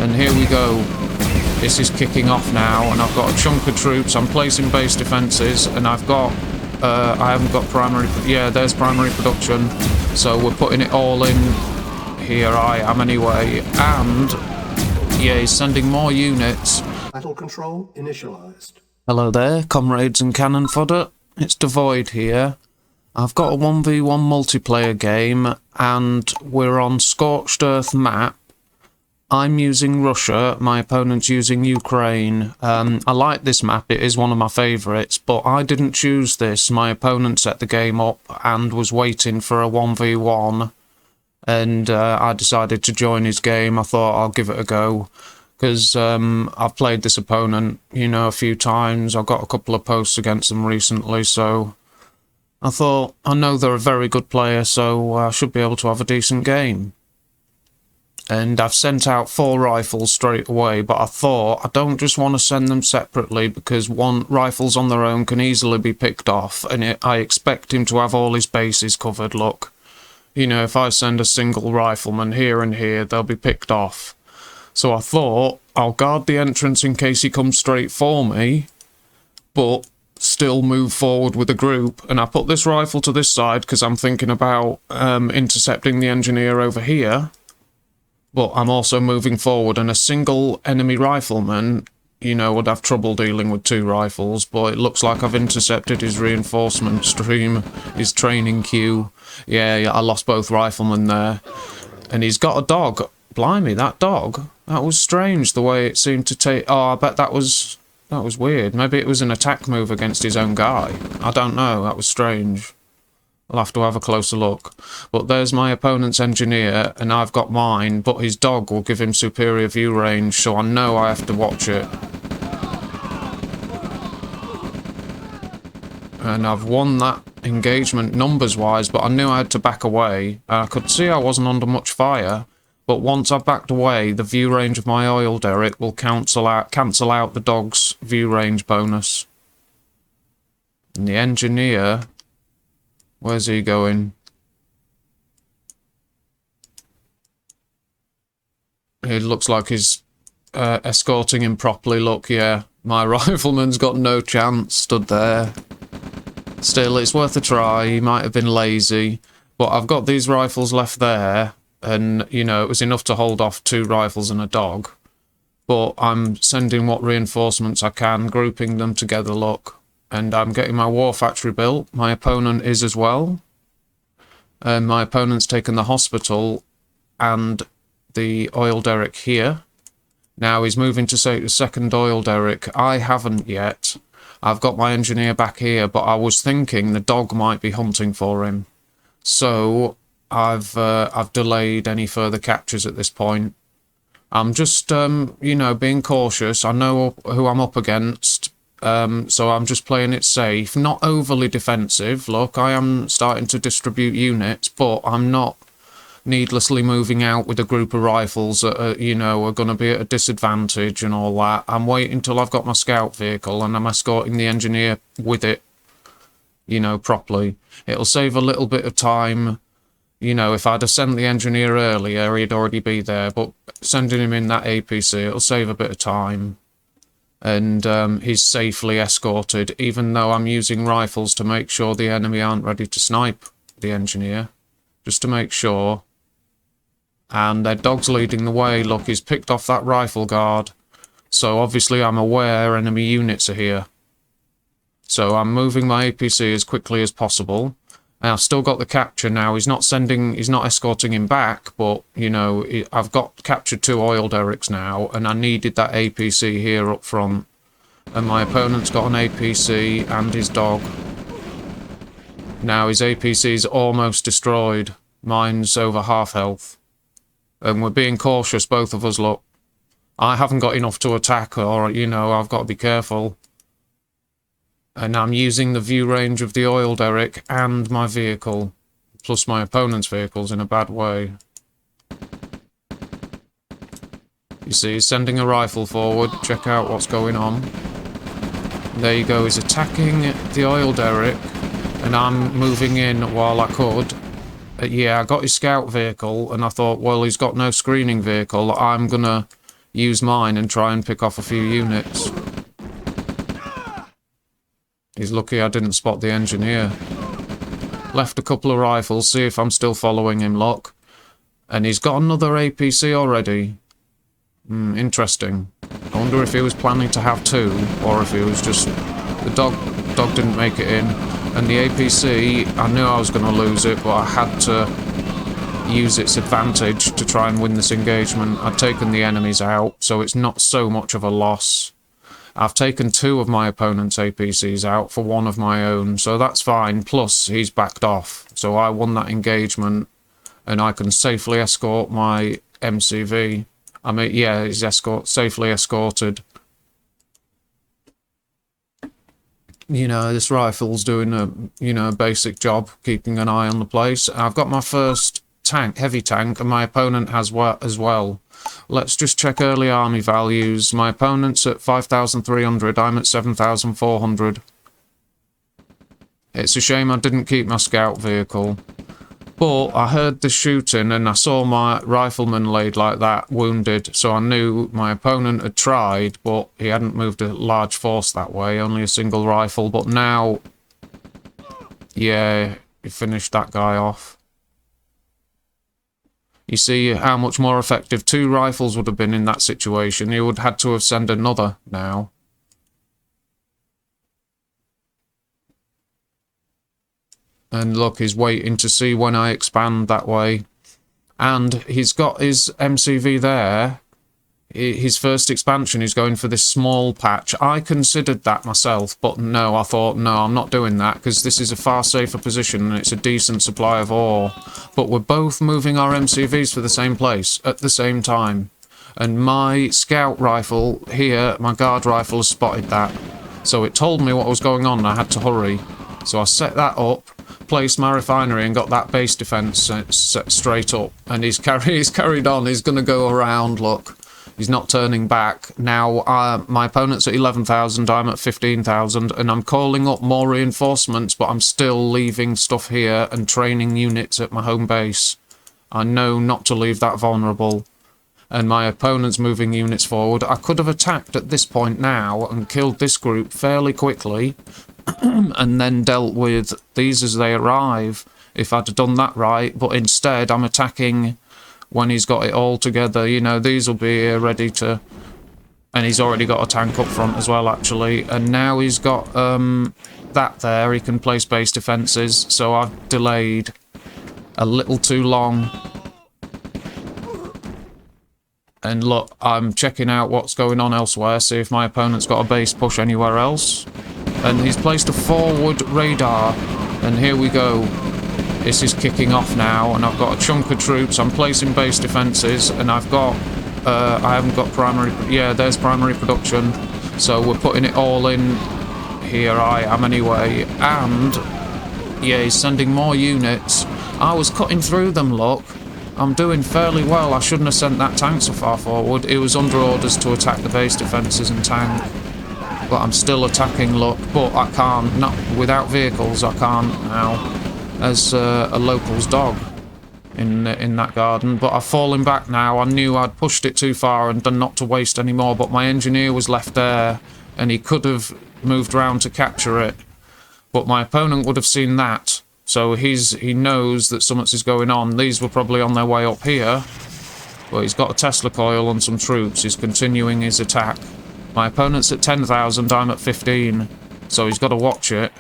And here we go. This is kicking off now, and I've got a chunk of troops. I'm placing base defences, and I've got... I haven't got primary... Yeah, there's primary production. So we're putting it all in. Here I am anyway. And... yeah, he's sending more units. Battle control initialized. Hello there, comrades and cannon fodder. It's Dvoid here. I've got a 1v1 multiplayer game, and we're on Scorched Earth map. I'm using Russia, my opponent's using Ukraine. I like this map, it is one of my favourites, but I didn't choose this. My opponent set the game up and was waiting for a 1v1, and I decided to join his game. I thought I'll give it a go, because I've played this opponent, you know, a few times. I've got a couple of posts against them recently, so I thought, I know they're a very good player, so I should be able to have a decent game. And I've sent out 4 rifles straight away, but I thought I don't just want to send them separately, because rifles on their own can easily be picked off, and I expect him to have all his bases covered. Look, you know, if I send a single rifleman here and here, they'll be picked off. So I thought I'll guard the entrance in case he comes straight for me, but still move forward with a group. And I put this rifle to this side because I'm thinking about intercepting the engineer over here. But I'm also moving forward, and a single enemy rifleman, you know, would have trouble dealing with 2 rifles, but it looks like I've intercepted his reinforcement stream, his training queue. Yeah, I lost both riflemen there. And he's got a dog. Blimey, that dog. That was strange, the way it seemed to take... Oh, I bet that was weird. Maybe it was an attack move against his own guy. I don't know, that was strange. I'll have to have a closer look. But there's my opponent's engineer, and I've got mine, but his dog will give him superior view range, so I know I have to watch it. And I've won that engagement numbers-wise, but I knew I had to back away. I could see I wasn't under much fire, but once I backed away, the view range of my oil derrick will cancel out the dog's view range bonus. And the engineer... where's he going? It looks like he's escorting him properly. Look, yeah, my rifleman's got no chance, stood there. Still, it's worth a try. He might have been lazy, but I've got these rifles left there, and, you know, it was enough to hold off 2 rifles and a dog. But I'm sending what reinforcements I can, grouping them together, look. And I'm getting my war factory built. My opponent is as well. And my opponent's taken the hospital and the oil derrick here. Now he's moving to say the second oil derrick. I haven't yet. I've got my engineer back here, but I was thinking the dog might be hunting for him. So I've delayed any further captures at this point. I'm just, you know, being cautious. I know who I'm up against. So I'm just playing it safe, not overly defensive. Look, I am starting to distribute units, but I'm not needlessly moving out with a group of rifles that are, you know, are going to be at a disadvantage and all that. I'm waiting till I've got my scout vehicle and I'm escorting the engineer with it, you know, properly. It'll save a little bit of time. You know, if I'd have sent the engineer earlier, he'd already be there, but sending him in that APC, it'll save a bit of time. And he's safely escorted, even though I'm using rifles to make sure the enemy aren't ready to snipe the engineer. Just to make sure. And their dog's leading the way. Look, he's picked off that rifle guard. So obviously I'm aware enemy units are here. So I'm moving my APC as quickly as possible. And I've still got the capture now. He's not escorting him back, but, you know, I've got captured 2 oil derricks now, and I needed that APC here up front. And my opponent's got an APC and his dog. Now his APC's almost destroyed. Mine's over half health. And we're being cautious, both of us, look. I haven't got enough to attack, or, you know, I've got to be careful. And I'm using the view range of the oil derrick and my vehicle, plus my opponent's vehicles in a bad way. You see, he's sending a rifle forward. Check out what's going on. There you go, he's attacking the oil derrick, and I'm moving in while I could. Yeah, I got his scout vehicle, and I thought, well, he's got no screening vehicle. I'm gonna use mine and try and pick off a few units. He's lucky I didn't spot the engineer. Left a couple of rifles, see if I'm still following him, look. And he's got another APC already. Interesting. I wonder if he was planning to have two, or if he was just... The dog didn't make it in. And the APC, I knew I was going to lose it, but I had to use its advantage to try and win this engagement. I'd taken the enemies out, so it's not so much of a loss. I've taken 2 of my opponent's APCs out for 1 of my own, so that's fine. Plus, he's backed off, so I won that engagement, and I can safely escort my MCV. I mean, yeah, he's safely escorted. You know, this rifle's doing a, you know, basic job, keeping an eye on the place. I've got my first tank, heavy tank, and my opponent has as well. Let's just check early army values. My opponent's at 5,300, I'm at 7,400. It's a shame I didn't keep my scout vehicle. But I heard the shooting and I saw my rifleman laid like that, wounded, so I knew my opponent had tried, but he hadn't moved a large force that way, only a single rifle. But now, yeah, he finished that guy off. You see how much more effective 2 rifles would have been in that situation. He would have had to have sent another now. And look, he's waiting to see when I expand that way. And he's got his MCV there. His first expansion is going for this small patch. I considered that myself, but no, I thought, no, I'm not doing that, because this is a far safer position and it's a decent supply of ore. But we're both moving our MCVs for the same place at the same time. And my scout rifle here, my guard rifle, has spotted that. So it told me what was going on and I had to hurry. So I set that up, placed my refinery and got that base defense set straight up. And he's carried on, he's going to go around, look. He's not turning back. Now, my opponent's at 11,000, I'm at 15,000, and I'm calling up more reinforcements, but I'm still leaving stuff here and training units at my home base. I know not to leave that vulnerable. And my opponent's moving units forward. I could have attacked at this point now and killed this group fairly quickly, and then dealt with these as they arrive, if I'd have done that right, but instead I'm attacking when he's got it all together. You know, these will be here ready to... And he's already got a tank up front as well, actually. And now he's got that there, he can place base defences, so I've delayed a little too long. And look, I'm checking out what's going on elsewhere, see if my opponent's got a base push anywhere else. And he's placed a forward radar, and here we go. This is kicking off now, and I've got a chunk of troops. I'm placing base defences, and I've got... I haven't got primary... Yeah, there's primary production. So we're putting it all in here, I am anyway. And, yeah, he's sending more units. I was cutting through them, look. I'm doing fairly well. I shouldn't have sent that tank so far forward. It was under orders to attack the base defences and tank. But I'm still attacking, look. But I can't. Not without vehicles, I can't now. As a local's dog in that garden, but I've fallen back now. I knew I'd pushed it too far and done not to waste any more, but my engineer was left there and he could have moved round to capture it, but my opponent would have seen that, so he knows that something is going on. These were probably on their way up here, but he's got a Tesla coil and some troops. He's continuing his attack. My opponent's at 10,000, I'm at 15, so he's got to watch it.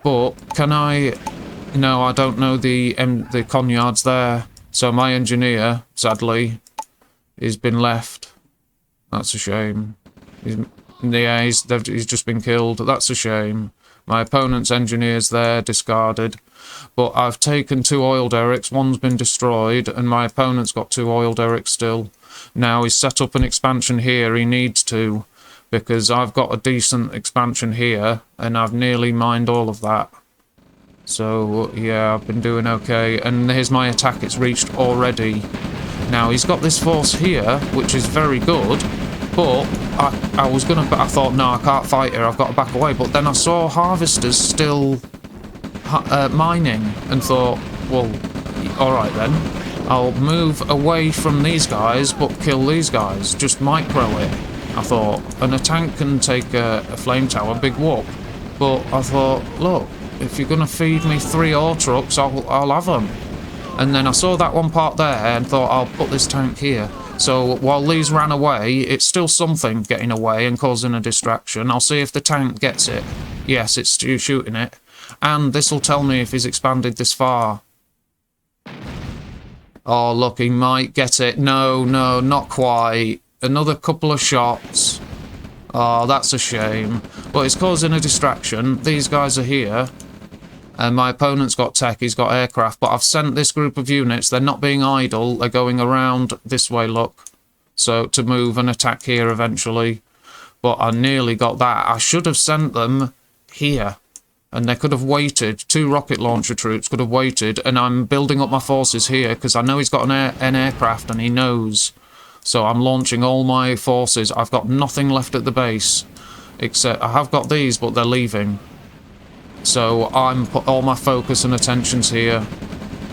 But can I... No, I don't know the conyards there. So my engineer, sadly, has been left. That's a shame. He's just been killed. That's a shame. My opponent's engineer's there, discarded. But I've taken 2 oil derricks. One's been destroyed, and my opponent's got 2 oil derricks still. Now he's set up an expansion here. He needs to, because I've got a decent expansion here, and I've nearly mined all of that. So, yeah, I've been doing okay. And here's my attack, it's reached already. Now, he's got this force here, which is very good, but I thought, no, I can't fight here, I've got to back away. But then I saw harvesters still mining, and thought, well, alright then. I'll move away from these guys, but kill these guys. Just micro it, I thought. And a tank can take a flame tower, big whoop. But I thought, look, if you're going to feed me 3 ore trucks, I'll have them. And then I saw that one part there and thought, I'll put this tank here. So while these ran away, it's still something getting away and causing a distraction. I'll see if the tank gets it. Yes, it's shooting it. And this will tell me if he's expanded this far. Oh, look, he might get it. No, not quite. Another couple of shots. Oh, that's a shame. But it's causing a distraction. These guys are here. And my opponent's got tech, he's got aircraft. But I've sent this group of units. They're not being idle. They're going around this way, look. So, to move and attack here eventually. But I nearly got that. I should have sent them here. And they could have waited. 2 rocket launcher troops could have waited. And I'm building up my forces here because I know he's got an aircraft and he knows. So I'm launching all my forces. I've got nothing left at the base. Except I have got these, but they're leaving. So I'm put all my focus and attentions here.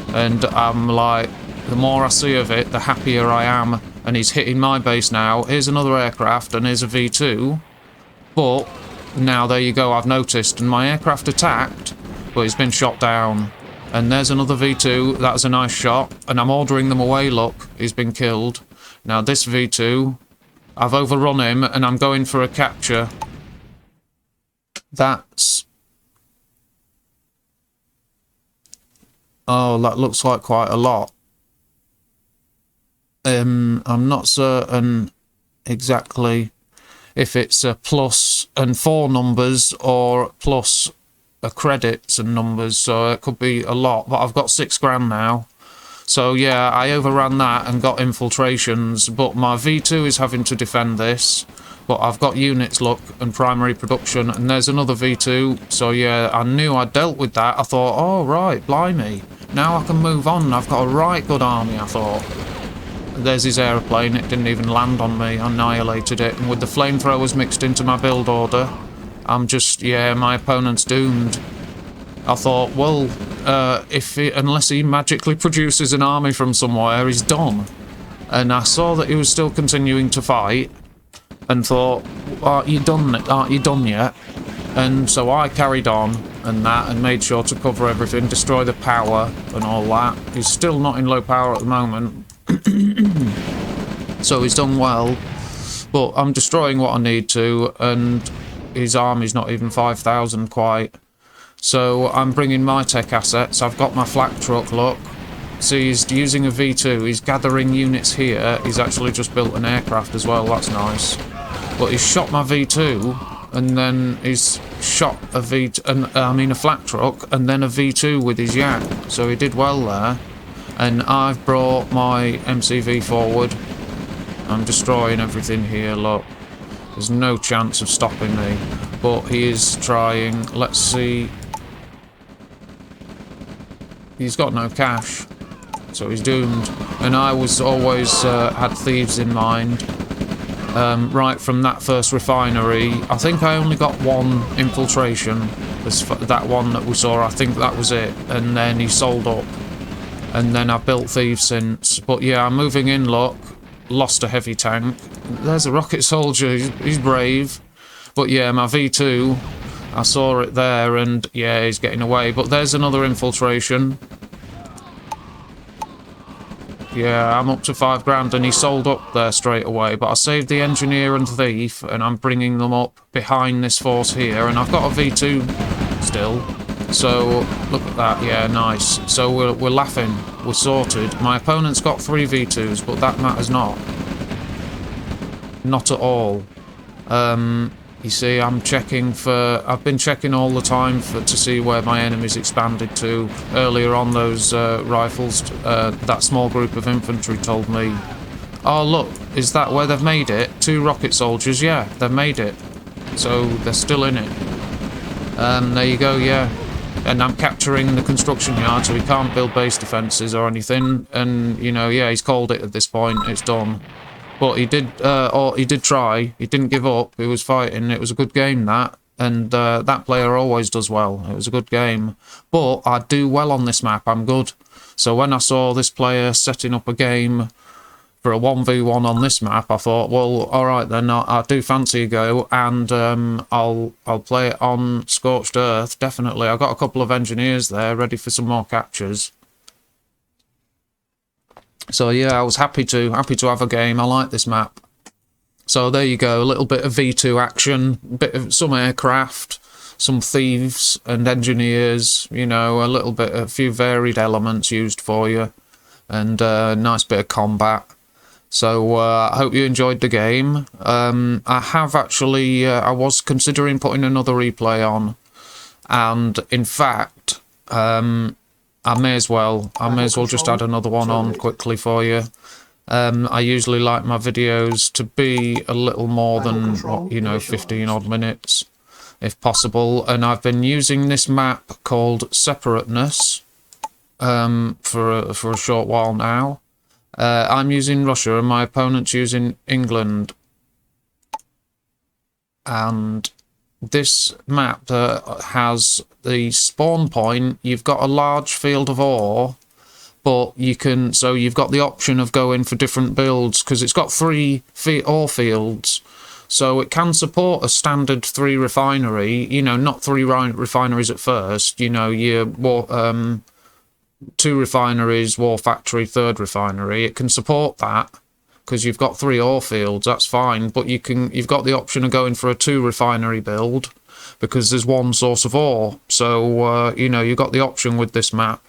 And I'm like, the more I see of it, the happier I am. And he's hitting my base now. Here's another aircraft and here's a V2. But now there you go, I've noticed. And my aircraft attacked, but he's been shot down. And there's another V2. That's a nice shot. And I'm ordering them away, look. He's been killed. Now this V2, I've overrun him and I'm going for a capture. That's... Oh, that looks like quite a lot. I'm not certain exactly if it's a plus and 4 numbers or plus a credits and numbers, so it could be a lot, but I've got 6 grand now. So yeah, I overran that and got infiltrations, but my V2 is having to defend this. But I've got units, look, and primary production, and there's another V2. So yeah, I knew I dealt with that. I thought, oh right, blimey. Now I can move on. I've got a right good army, I thought. There's his aeroplane. It didn't even land on me. I annihilated it. And with the flamethrowers mixed into my build order, I'm just, yeah, my opponent's doomed. I thought, well, unless he magically produces an army from somewhere, he's done. And I saw that he was still continuing to fight. And thought, aren't you done yet? And so I carried on and that and made sure to cover everything, destroy the power and all that. He's still not in low power at the moment. So he's done well. But I'm destroying what I need to, and his army's not even 5,000 quite. So I'm bringing my tech assets. I've got my flak truck, look. See, he's using a V2. He's gathering units here. He's actually just built an aircraft as well. That's nice. But he's shot my V2, and then he's shot a a flak truck, and then a V2 with his yak. So he did well there. And I've brought my MCV forward. I'm destroying everything here, look. There's no chance of stopping me. But he is trying. Let's see. He's got no cash. So he's doomed. And I was always had thieves in mind. Right from that first refinery. I think I only got 1 infiltration. That one that we saw, I think that was it. And then he sold up. And then I built thieves since. But yeah, I'm moving in, look. Lost a heavy tank. There's a rocket soldier. He's brave. But yeah, my V2, I saw it there, and yeah, he's getting away. But there's another infiltration. Yeah, I'm up to 5 grand, and he sold up there straight away. But I saved the engineer and thief, and I'm bringing them up behind this force here. And I've got a V2 still. So, look at that. Yeah, nice. So we're laughing. We're sorted. My opponent's got 3 V2s, but that matters not. Not at all. You see, I'm checking for... I've been checking all the time to see where my enemy's expanded to. Earlier on, those rifles, that small group of infantry told me, oh, look, is that where they've made it? 2 rocket soldiers, yeah, they've made it. So, they're still in it. There you go, yeah. And I'm capturing the construction yard, so he can't build base defences or anything. And, you know, yeah, he's called it at this point. It's done. But he did try. He didn't give up. He was fighting. It was a good game, that. And that player always does well. It was a good game. But I do well on this map. I'm good. So when I saw this player setting up a game for a 1v1 on this map, I thought, well, all right then, I do fancy a go, and I'll play it on Scorched Earth, definitely. I've got a couple of engineers there ready for some more captures. So yeah, I was happy to have a game. I like this map. So there you go, a little bit of V2 action, bit of some aircraft, some thieves and engineers, you know, a few varied elements used for you, and a nice bit of combat. So I hope you enjoyed the game. I have actually, I was considering putting another replay on, and in fact, I may as well just add another one on quickly for you. I usually like my videos to be a little more than, 15 odd minutes, if possible. And I've been using this map called Separateness for a short while now. I'm using Russia and my opponent's using England. And this map has the spawn point. You've got a large field of ore. But you've got the option of going for different builds, because it's got 3 ore fields. So it can support a standard 3 refinery, you know, not 3 refineries at first, you know, your 2 refineries, war factory, 3rd refinery. It can support that, because you've got 3 ore fields, that's fine. But you've got the option of going for a 2 refinery build, because there's 1 source of ore. So, you've got the option with this map.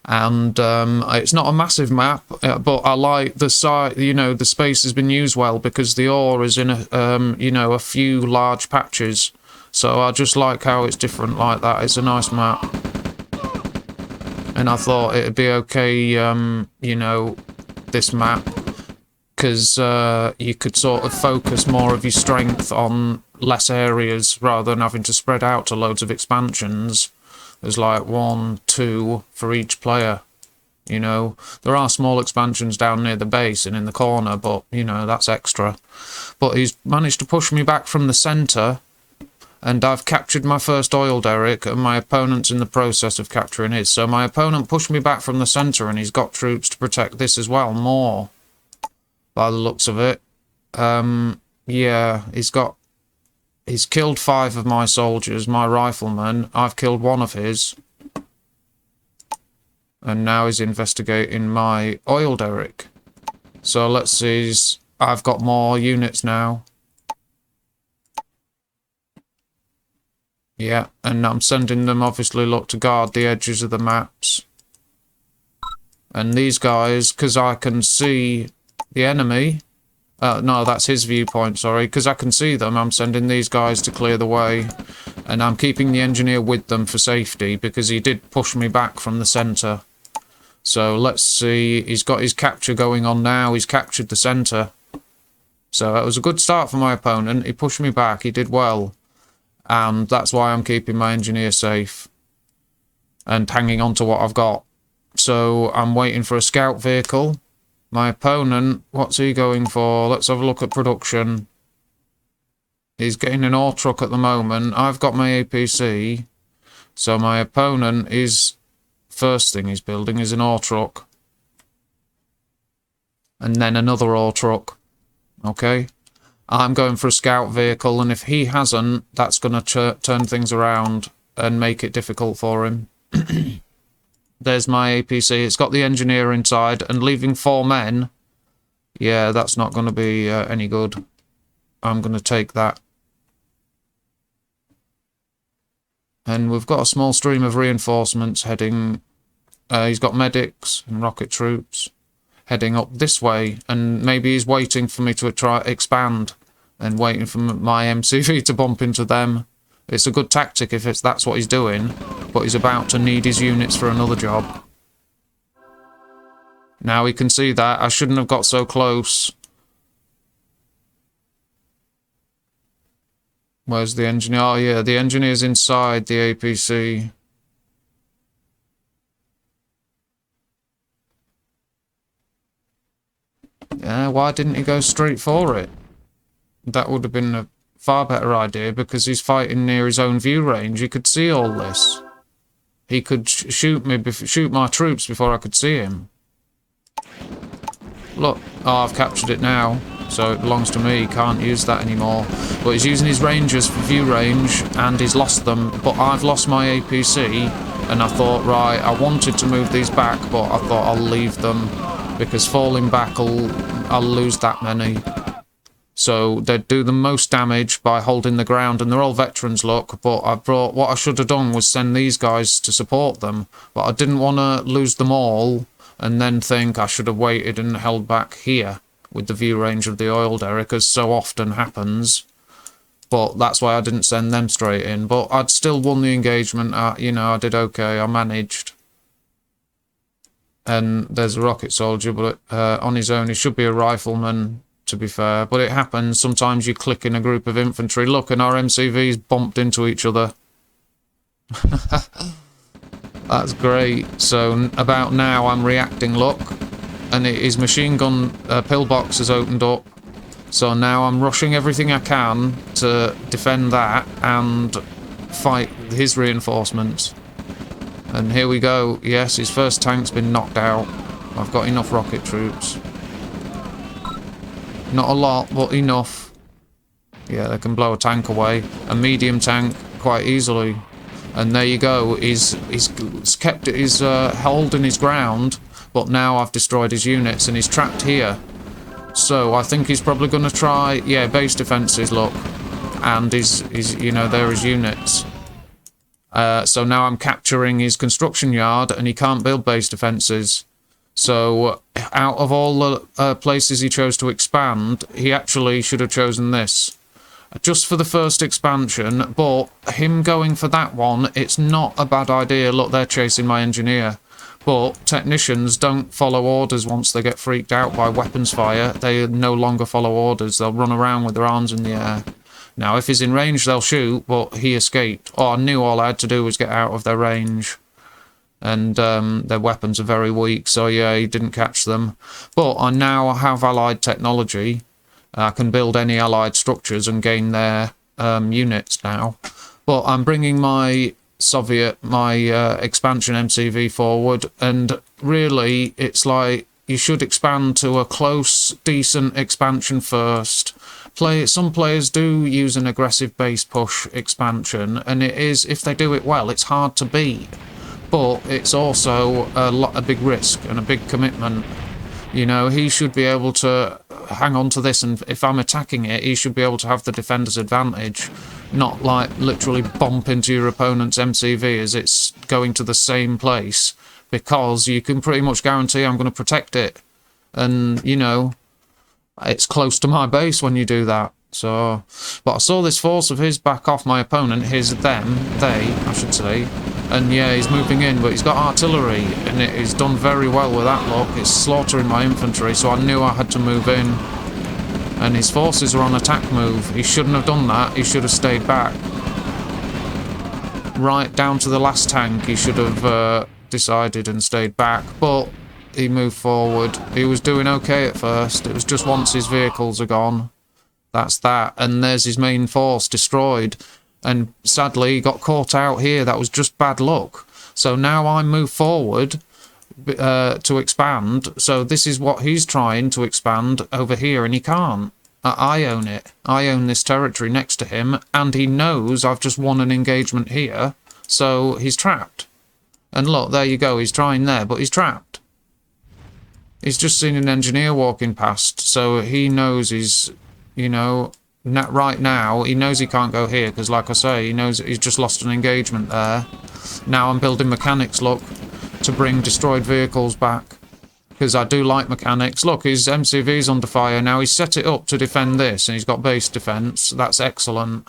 And it's not a massive map, but I like the site. You know, the space has been used well because the ore is in a few large patches. So I just like how it's different like that. It's a nice map, and I thought it'd be okay. This map, because you could sort of focus more of your strength on less areas rather than having to spread out to loads of expansions. There's like 1, 2 for each player, you know. There are small expansions down near the base and in the corner, but, you know, that's extra. But he's managed to push me back from the centre, and I've captured my first oil derrick, and my opponent's in the process of capturing his. So my opponent pushed me back from the centre, and he's got troops to protect this as well, more, by the looks of it. Yeah, he's killed 5 of my soldiers, my riflemen. I've killed 1 of his. And now he's investigating my oil derrick. So let's see, I've got more units now. Yeah, and I'm sending them, obviously, look, to guard the edges of the maps. And these guys, because I can see the enemy... no, that's his viewpoint, sorry. Because I can see them, I'm sending these guys to clear the way. And I'm keeping the engineer with them for safety, because he did push me back from the centre. So let's see, he's got his capture going on now. He's captured the centre. So that was a good start for my opponent. He pushed me back, he did well. And that's why I'm keeping my engineer safe. And hanging on to what I've got. So I'm waiting for a scout vehicle. My opponent, what's he going for? Let's have a look at production. He's getting an ore truck at the moment. I've got my APC. So my opponent is... First thing he's building is an ore truck. And then another ore truck. Okay? I'm going for a scout vehicle, and if he hasn't, that's going to turn things around and make it difficult for him. There's my APC. It's got the engineer inside, and leaving 4 men. Yeah, that's not going to be any good. I'm going to take that. And we've got a small stream of reinforcements heading... he's got medics and rocket troops heading up this way, and maybe he's waiting for me to try expand and waiting for my MCV to bump into them. It's a good tactic if that's what he's doing, but he's about to need his units for another job. Now he can see that. I shouldn't have got so close. Where's the engineer? Oh yeah, the engineer's inside the APC. Yeah, why didn't he go straight for it? That would have been a far better idea, because he's fighting near his own view range. He could see all this. he could shoot my troops before I could see him. Look, oh, I've captured it now, so it belongs to me. Can't use that anymore. But he's using his rangers for view range, and he's lost them. But I've lost my APC, and I thought, right, I wanted to move these back, but I thought I'll leave them, because falling back, I'll lose that many. So they'd do the most damage by holding the ground, and they're all veterans, look, but what I should have done was send these guys to support them, but I didn't want to lose them all, and then think I should have waited and held back here with the view range of the oil derrick, as so often happens. But that's why I didn't send them straight in. But I'd still won the engagement. You know, I did okay. I managed. And there's a rocket soldier, but on his own, he should be a rifleman, to be fair. But it happens. Sometimes you click in a group of infantry. Look, and our MCVs bumped into each other. That's great. So about now I'm reacting, look, and his machine gun pillbox has opened up. So now I'm rushing everything I can to defend that and fight his reinforcements. And here we go. Yes, his first tank's been knocked out. I've got enough rocket troops. Not a lot, but enough. Yeah, they can blow a tank away. A medium tank quite easily. And there you go, he's kept his holding his ground, but now I've destroyed his units and he's trapped here. So I think he's probably going to try, yeah, base defences, look. And he's you know, there are his units. So now I'm capturing his construction yard and he can't build base defences. So out of all the places he chose to expand, he actually should have chosen this. Just for the first expansion, but him going for that one, it's not a bad idea. Look, they're chasing my engineer. But technicians don't follow orders once they get freaked out by weapons fire. They no longer follow orders. They'll run around with their arms in the air. Now, if he's in range, they'll shoot, but he escaped. Oh, I knew all I had to do was get out of their range. And their weapons are very weak, so yeah, he didn't catch them. But I now have allied technology. I can build any allied structures and gain their units now. But I'm bringing my expansion MCV forward, and really it's like you should expand to a close, decent expansion first. Some players do use an aggressive base push expansion, and it is, if they do it well, it's hard to beat. But it's also a big risk and a big commitment. You know, he should be able to hang on to this, and if I'm attacking it, he should be able to have the defender's advantage, not like literally bump into your opponent's MCV as it's going to the same place, because you can pretty much guarantee I'm going to protect it. And, you know, it's close to my base when you do that. So, but I saw this force of his back off my opponent, they, I should say. And yeah, he's moving in, but he's got artillery, and he's done very well with that, look. It's slaughtering my infantry, so I knew I had to move in. And his forces are on attack move. He shouldn't have done that, he should have stayed back. Right down to the last tank, he should have decided and stayed back, but he moved forward. He was doing okay at first, it was just once his vehicles are gone. That's that, and there's his main force destroyed. And sadly, he got caught out here. That was just bad luck. So now I move forward to expand. So this is what he's trying to expand over here, and he can't. I own it. I own this territory next to him, and he knows I've just won an engagement here, so he's trapped. And look, there you go. He's trying there, but he's trapped. He's just seen an engineer walking past, so he knows he's, you know... Right now, he knows he can't go here, because like I say, he knows he's just lost an engagement there. Now I'm building mechanics, look, to bring destroyed vehicles back, because I do like mechanics. Look, his MCV's under fire now. He's set it up to defend this, and he's got base defense. That's excellent.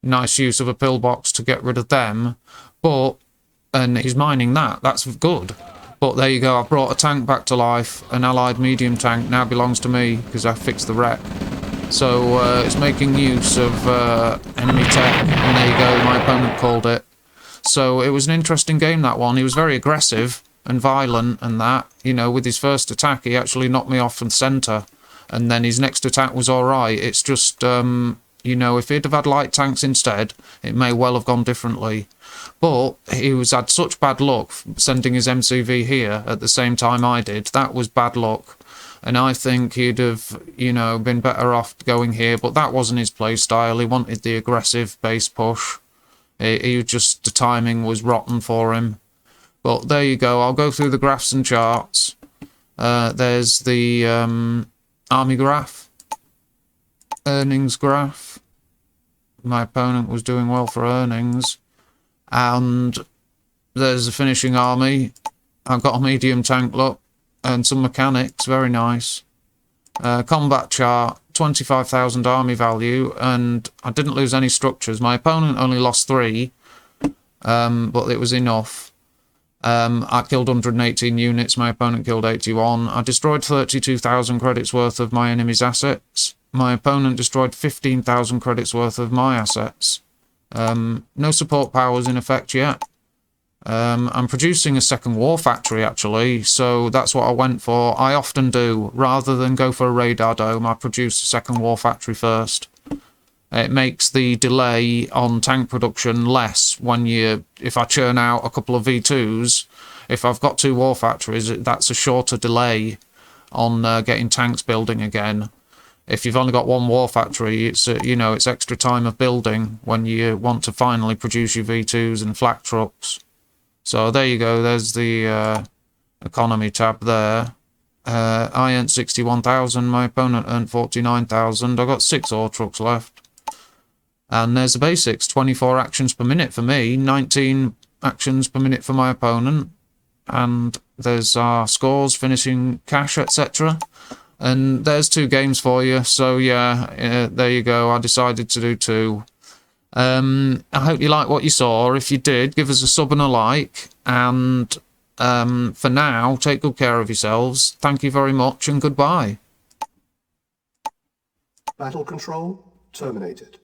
Nice use of a pillbox to get rid of them. And he's mining that. That's good. But there you go. I've brought a tank back to life. An allied medium tank now belongs to me, because I fixed the wreck. So it's making use of enemy tech, and there you go, my opponent called it. So it was an interesting game, that one. He was very aggressive and violent and that. You know, with his first attack, he actually knocked me off from centre. And then his next attack was alright. It's just You know, if he'd have had light tanks instead, it may well have gone differently. But he was had such bad luck sending his MCV here at the same time I did. That was bad luck. And I think he'd have, you know, been better off going here. But that wasn't his play style. He wanted the aggressive base push. He just, the timing was rotten for him. But there you go. I'll go through the graphs and charts. There's the army graph. Earnings graph. My opponent was doing well for earnings. And there's the finishing army. I've got a medium tank, look, and some mechanics, very nice. Combat chart, 25,000 army value, and I didn't lose any structures. My opponent only lost 3, but it was enough. I killed 118 units, my opponent killed 81. I destroyed 32,000 credits worth of my enemy's assets. My opponent destroyed 15,000 credits worth of my assets. No support powers in effect yet. I'm producing a second war factory, actually, so that's what I went for. I often do. Rather than go for a radar dome, I produce a second war factory first. It makes the delay on tank production less when if I churn out a couple of V2s, if I've got 2 war factories, that's a shorter delay on getting tanks building again. If you've only got 1 war factory, it's you know, it's extra time of building when you want to finally produce your V2s and flak trucks. So there you go, there's the economy tab there. I earned 61,000, my opponent earned 49,000. I've got 6 ore trucks left. And there's the basics, 24 actions per minute for me, 19 actions per minute for my opponent. And there's our scores, finishing cash, etc. And there's 2 games for you. So yeah, there you go. I decided to do 2. I hope you liked what you saw. If you did, give us a sub and a like. And for now, take good care of yourselves. Thank you very much and goodbye. Battle control terminated.